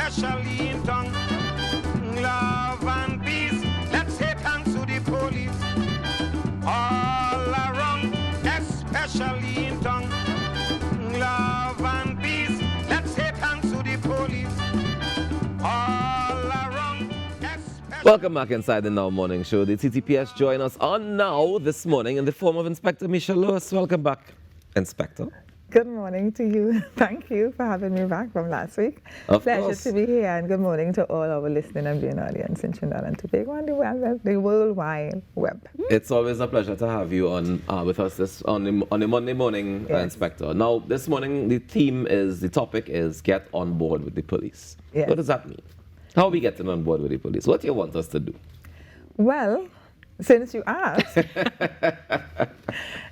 especially in tongue. Love and peace, let's say thanks to the police. All around, especially in tongue. Love and peace, let's say thanks to the police. All around, especially... Welcome back inside the Now Morning Show. The TTPS join us on Now this morning in the form of Inspector Michelle Lewis. Welcome back, Inspector. Good morning to you. Thank you for having me back from last week. Of Pleasure course. to be here, and good morning to all our listening and viewing audience in Trinidad and Tobago and the World Wide Web. It's always a pleasure to have you on with us on the Monday morning, Yes. Inspector. Now, this morning the topic is get on board with the police. Yes. What does that mean? How are we getting on board with the police? What do you want us to do? Well, since you asked,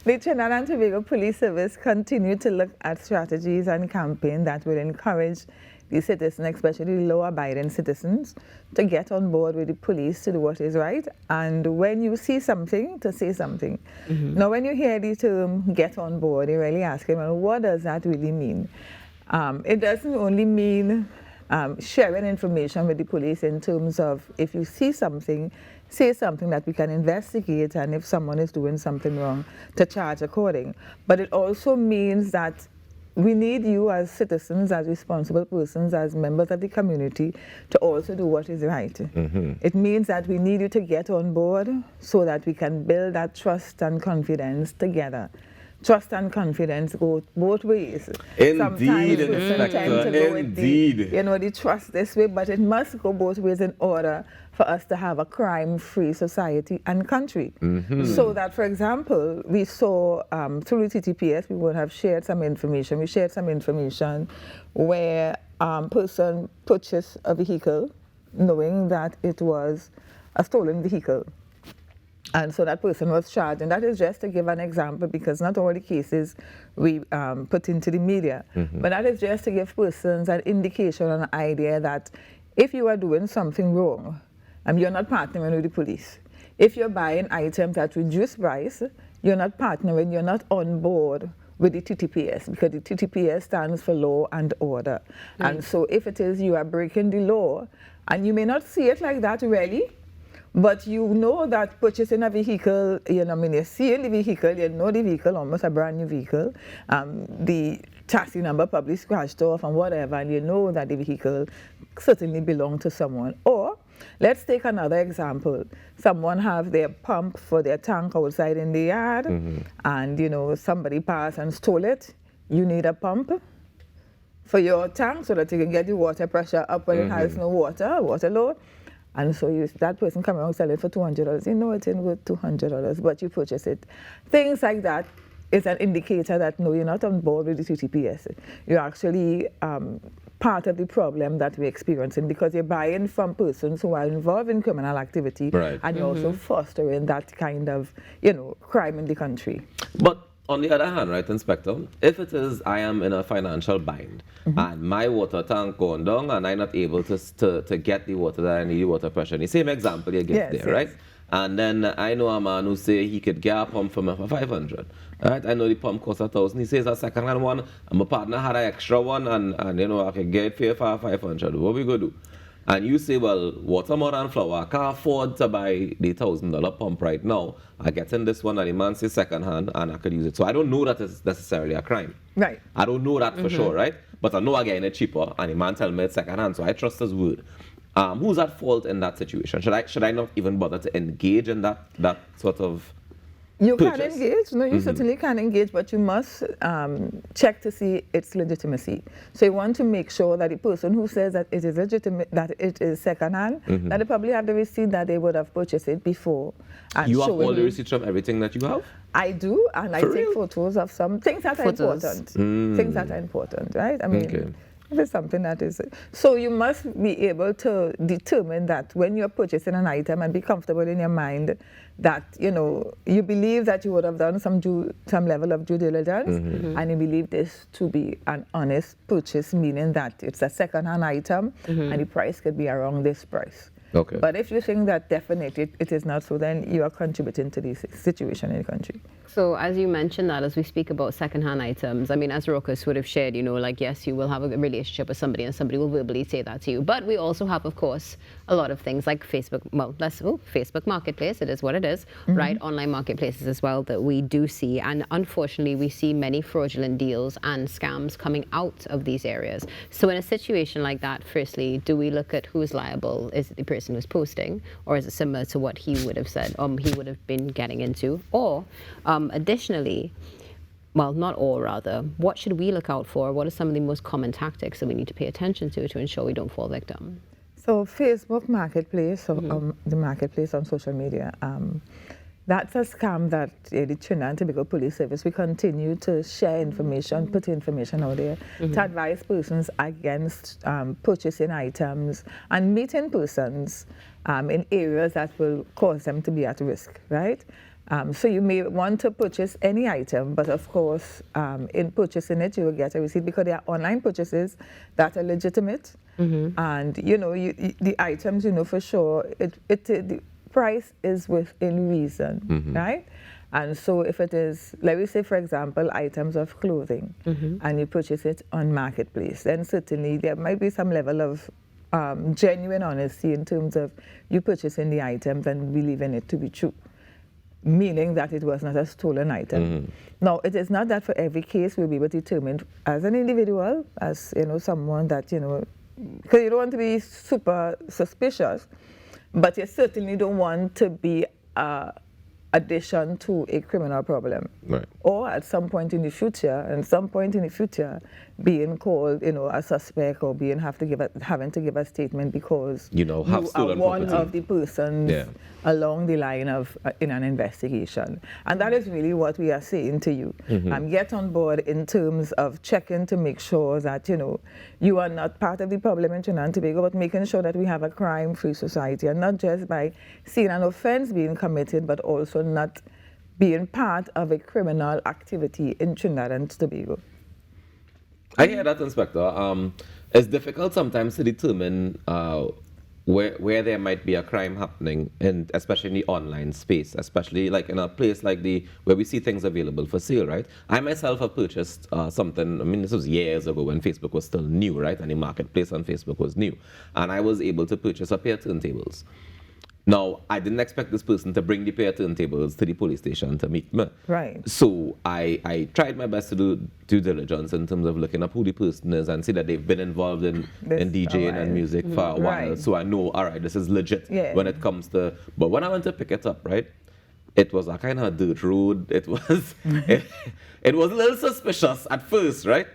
the Trinidad and Tobago Police Service continue to look at strategies and campaigns that will encourage the citizens, especially law-abiding citizens, to get on board with the police to do what is right. And when you see something, to say something. Mm-hmm. Now, when you hear the term get on board, you really ask, well, what does that really mean? It doesn't only mean sharing information with the police in terms of if you see something, say something that we can investigate, and if someone is doing something wrong, to charge according. But it also means that we need you as citizens, as responsible persons, as members of the community, to also do what is right. Mm-hmm. It means that we need you to get on board so that we can build that trust and confidence together. Trust and confidence go both ways. Indeed, Sometimes persons Inspector, tend to go with indeed. the trust this way, but it must go both ways in order for us to have a crime-free society and country. Mm-hmm. So that, for example, we saw through the TTPS, we would have shared some information. We shared some information where person purchased a vehicle knowing that it was a stolen vehicle. And so that person was charged. And that is just to give an example, because not all the cases we put into the media. Mm-hmm. But that is just to give persons an indication, an idea that if you are doing something wrong, you're not partnering with the police. If you're buying items at reduced price, you're not partnering, you're not on board with the TTPS, because the TTPS stands for law and order. Mm. And so if it is you are breaking the law, and you may not see it like that really, but you know that purchasing a vehicle, you see the vehicle, you know the vehicle, almost a brand new vehicle, the chassis number probably scratched off and whatever, and you know that the vehicle certainly belonged to someone. Or, let's take another example. Someone have their pump for their tank outside in the yard, mm-hmm. and somebody passed and stole it. You need a pump for your tank so that you can get the water pressure up when mm-hmm. it has no water low. And so that person come around sell it for $200. You know it's in worth $200, but you purchase it. Things like that is an indicator that no, you're not on board with the TTPS. You're actually part of the problem that we're experiencing, because you're buying from persons who are involved in criminal activity, right. and you're mm-hmm. also fostering that kind of, crime in the country. But on the other hand, right, Inspector, if it is I am in a financial bind mm-hmm. and my water tank going down and I'm not able to get the water that I need, water pressure, the same example you give there, right? And then I know a man who say he could get a pump for me for 500. Right? I know the pump costs 1,000. He says a second-hand one, and my partner had an extra one, and I can get it for 500. What we go do? And you say, well, water more than flour. I can't afford to buy the $1,000 pump right now. I get in this one, and the man says second-hand, and I could use it. So I don't know that it's necessarily a crime. Right. I don't know that for mm-hmm. sure, right? But I know I'm getting it cheaper, and the man tell me it's second-hand, so I trust his word. Who's at fault in that situation? Should I not even bother to engage in that sort of You purchase? can engage. No, you mm-hmm. certainly can engage, but you must check to see its legitimacy. So you want to make sure that the person who says that it is legitimate, that it is second-hand, mm-hmm. that they probably have the receipt that they would have purchased it before. And you have all the receipts from everything that you have? I do, and I take photos of some things that are important. Things that are important, right? I mean, okay. If it's something that is... So you must be able to determine that when you're purchasing an item and be comfortable in your mind that, you believe that you would have done some level of due diligence, mm-hmm. and you believe this to be an honest purchase, meaning that it's a second-hand item, mm-hmm. and the price could be around this price. Okay. But if you think that definitely it is not so, then you are contributing to the situation in the country. So as you mentioned that, as we speak about secondhand items, I mean, as Rokas would have shared, you know, like, yes, you will have a relationship with somebody and somebody will verbally say that to you. But we also have, of course, a lot of things like Facebook, well, Facebook Marketplace, it is what it is, right? Online marketplaces as well that we do see. And unfortunately, we see many fraudulent deals and scams coming out of these areas. So in a situation like that, firstly, do we look at who's liable? Is it the person who's posting, or is it similar to what he would have said, he would have been getting into? Or additionally, well, not all rather, what should we look out for? What are some of the most common tactics that we need to pay attention to ensure we don't fall victim? So Facebook Marketplace, the marketplace on social media, that's a scam that the Trinidad and Tobago Police Service, we continue to share information, put information out there to advise persons against purchasing items and meeting persons in areas that will cause them to be at risk, right? So you may want to purchase any item, but of course, in purchasing it, you will get a receipt because there are online purchases that are legitimate. And, you know, the items, you know, for sure, the price is within reason, right? And so if it is, let me say, for example, items of clothing, and you purchase it on Marketplace, then certainly there might be some level of genuine honesty in terms of you purchasing the items and believing it to be true, meaning that it was not a stolen item. Now, it is not that for every case will be determined as an individual, as, you know, someone that, you know, because you don't want to be super suspicious, but you certainly don't want to be addition to a criminal problem. Right. Or at some point in the future, being called, you know, a suspect or having to give a statement because you know, have stolen one property. of the persons along the line of in an investigation. And that is really what we are saying to you. Get on board in terms of checking to make sure that, you know, you are not part of the problem in Trinidad and Tobago, but making sure that we have a crime-free society, and not just by seeing an offense being committed, but also not being part of a criminal activity in Trinidad and Tobago. I hear that, Inspector. It's difficult sometimes to determine where there might be a crime happening, and especially in the online space, especially like in a place like where we see things available for sale, right? I myself have purchased something, I mean, this was years ago when Facebook was still new, right? And the marketplace on Facebook was new. And I was able to purchase a pair of turntables. Now, I didn't expect this person to bring the pair of turntables to the police station to meet me. Right. So I tried my best to do due diligence in terms of looking up who the person is and see that they've been involved in DJing and music for a while. Right. So I know, all right, this is legit when it comes to... But when I went to pick it up, right, it was a kind of dirt road. It was, it was a little suspicious at first, right?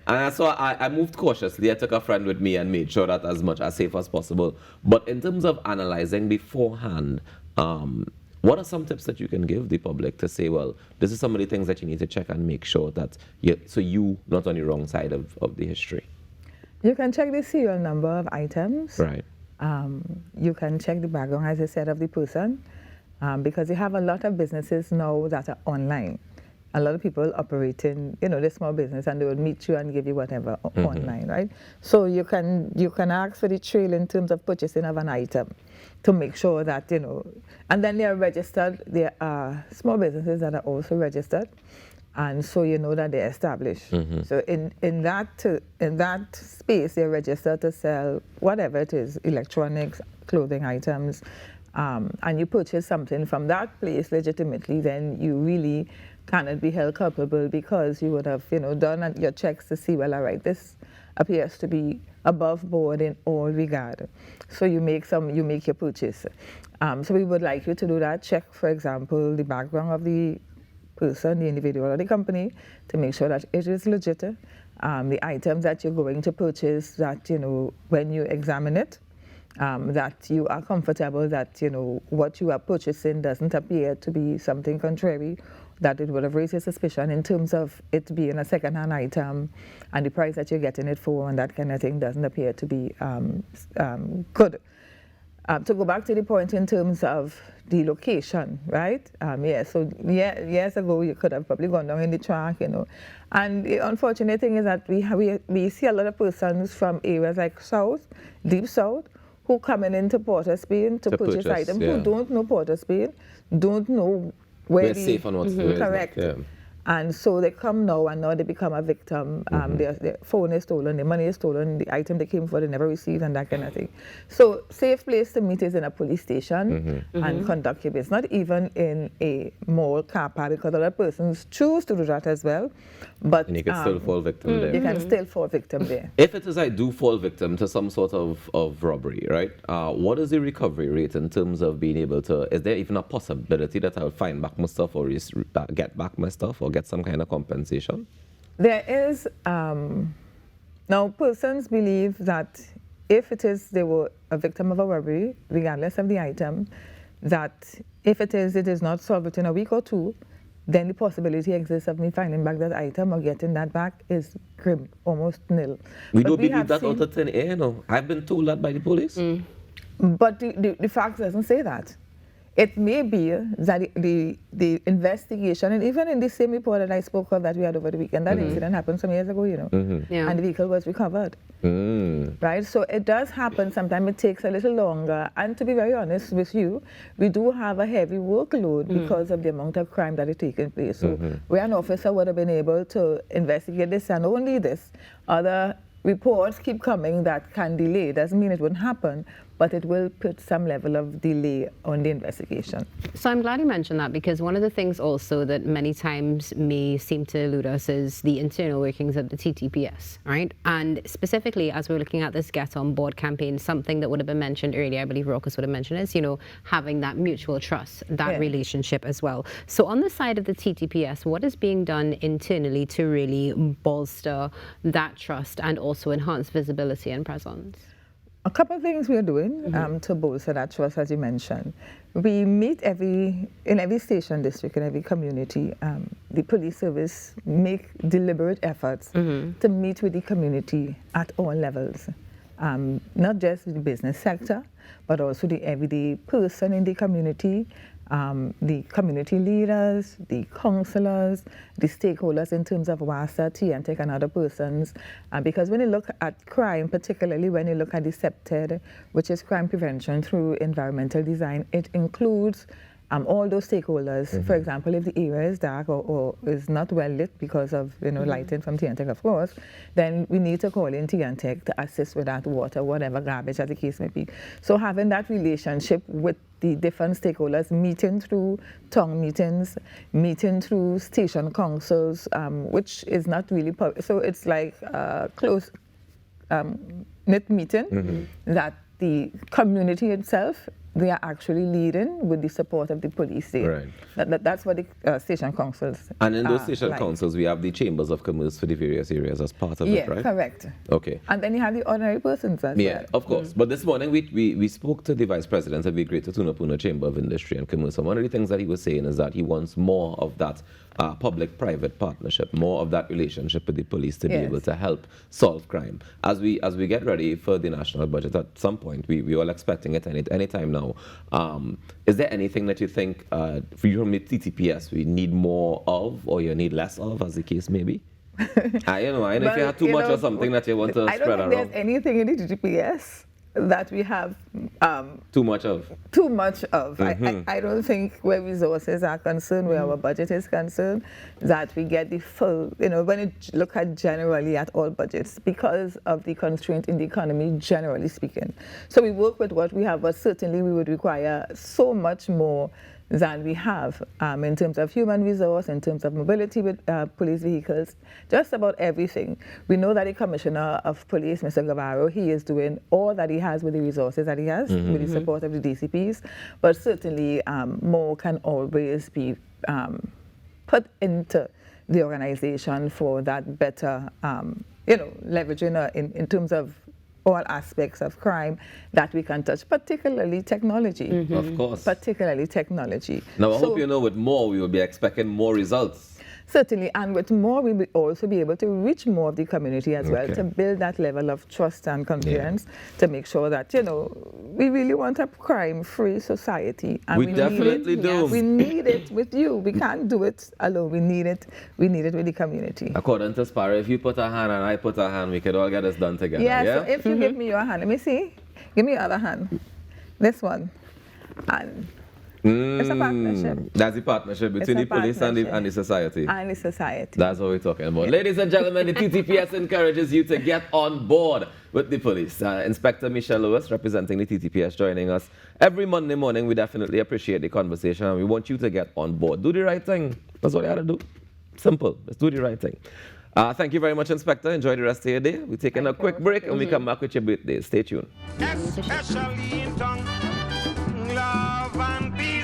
And so I moved cautiously. I took a friend with me and made sure that as much as safe as possible. But in terms of analyzing beforehand, what are some tips that you can give the public to say, well, this is some of the things that you need to check and make sure that you're not on the wrong side of the history? You can check the serial number of items. Right. You can check the background, as I said, of the person, because you have a lot of businesses now that are online. A lot of people operating, you know, the small business, and they will meet you and give you whatever online, right? So you can ask for the trail in terms of purchasing of an item to make sure that, you know, and then they are registered. There are small businesses that are also registered, and so you know that they're established. So in that space, they're registered to sell whatever it is, electronics, clothing items, and you purchase something from that place legitimately, then you really cannot be held culpable because you would have, you know, done your checks to see, well, all right, this appears to be above board in all regard. So you make your purchase. So we would like you to do that. Check, for example, the background of the person, the individual, or the company to make sure that it is legit. The items that you're going to purchase, that, you know, when you examine it, that you are comfortable that, you know, what you are purchasing doesn't appear to be something contrary, that it would have raised your suspicion in terms of it being a second-hand item and the price that you're getting it for and that kind of thing doesn't appear to be good. To go back to the point in terms of the location, right? So years ago you could have probably gone down in the track, you know. And the unfortunate thing is that we see a lot of persons from areas like South, Deep South, who coming into Port of Spain to purchase items who don't know Port of Spain, don't know where safe and what's correct. And so they come now, and now they become a victim. Their phone is stolen, their money is stolen, the item they came for they never received, and that kind of thing. So safe place to meet is in a police station and conduct your business. Not even in a mall car park, because other persons choose to do that as well. But and you can still fall victim there. You can still fall victim there. If it is I do fall victim to some sort of robbery, right? What is the recovery rate in terms of being able to, is there even a possibility that I'll find back my stuff or get back my stuff or get some kind of compensation? There is, now persons believe that if they were a victim of a robbery, regardless of the item, that if it is not solved within a week or two, then the possibility exists of me finding back that item or getting that back is grim, almost nil. We don't believe that out of thin air, no. I've been told that by the police. But the fact doesn't say that. It may be that the investigation, and even in the same report that I spoke of that we had over the weekend, that incident happened some years ago, and the vehicle was recovered. Right? So it does happen. Sometimes it takes a little longer. And to be very honest with you, we do have a heavy workload because of the amount of crime that is taking place. So where an officer would have been able to investigate this, and only this, other reports keep coming that can delay. Doesn't mean it wouldn't happen, but it will put some level of delay on the investigation. So I'm glad you mentioned that, because one of the things also that many times may seem to elude us is the internal workings of the TTPS, right? And specifically, as we're looking at this Get On Board campaign, something that would have been mentioned earlier, I believe Raucus would have mentioned, is, having that mutual trust, that relationship as well. So on the side of the TTPS, what is being done internally to really bolster that trust and also enhance visibility and presence? A couple of things we are doing to bolster that trust, as you mentioned. We meet in every station district, in every community. The police service make deliberate efforts to meet with the community at all levels. Not just the business sector, but also the everyday person in the community, the community leaders, the councillors, the stakeholders in terms of WASA, TNTEC, and other persons. Because when you look at crime, particularly when you look at the CEPTED, which is crime prevention through environmental design, it includes all those stakeholders. For example, if the area is dark or is not well lit because of lighting from TNTEC, of course, then we need to call in TNTEC to assist with that water, whatever garbage as the case may be. So having that relationship with the different stakeholders, meeting through town meetings, meeting through station councils, which is not really public. So it's like a close knit meeting that the community itself, they are actually leading with the support of the police there. Right. That's what the station councils And in those station councils, we have the chambers of commerce for the various areas as part of it, right? Yeah, correct. Okay. And then you have the ordinary persons as well. Yeah, of course. But this morning, we spoke to the Vice President of the Greater Tunapuna Chamber of Industry and Commerce. And one of the things that he was saying is that he wants more of that public-private partnership, more of that relationship with the police to be able to help solve crime. As we get ready for the national budget at some point, we all expecting it any time now. Is there anything that you think for you from the TTPS we need more of, or you need less of, as the case may be? I know if you have too much or something that you want to spread around. I don't think there's anything in the TTPS that we have too much of. I don't think where resources are concerned, where our budget is concerned, that we get the full, when you look at generally at all budgets, because of the constraint in the economy, generally speaking. So we work with what we have, but certainly we would require so much more than we have in terms of human resource, in terms of mobility with police vehicles, just about everything. We know that the Commissioner of Police, Mr. Guevara, he is doing all that he has with the resources that he has, with the support of the DCPs, but certainly more can always be put into the organization for that better, leveraging in terms of all aspects of crime that we can touch, particularly technology. Of course. Particularly technology. Now, I hope with more, we will be expecting more results. Certainly, and with more, we will also be able to reach more of the community as well, to build that level of trust and confidence, to make sure that, we really want a crime-free society. And we definitely do. We need it with you. We can't do it alone. We need it with the community. According to Sparrow, if you put a hand and I put a hand, we could all get this done together. So if you give me your hand, let me see. Give me the other hand. This one. And it's a partnership. That's the partnership between the police and the society. And the society. That's what we're talking about. Ladies and gentlemen, the TTPS encourages you to get on board with the police. Inspector Michelle Lewis, representing the TTPS, joining us every Monday morning. We definitely appreciate the conversation and we want you to get on board. Do the right thing. That's all you have to do. Simple. Let's do the right thing. Thank you very much, Inspector. Enjoy the rest of your day. We're taking a quick break and we come back with your birthday. Stay tuned. Especially in tongue, love and peace.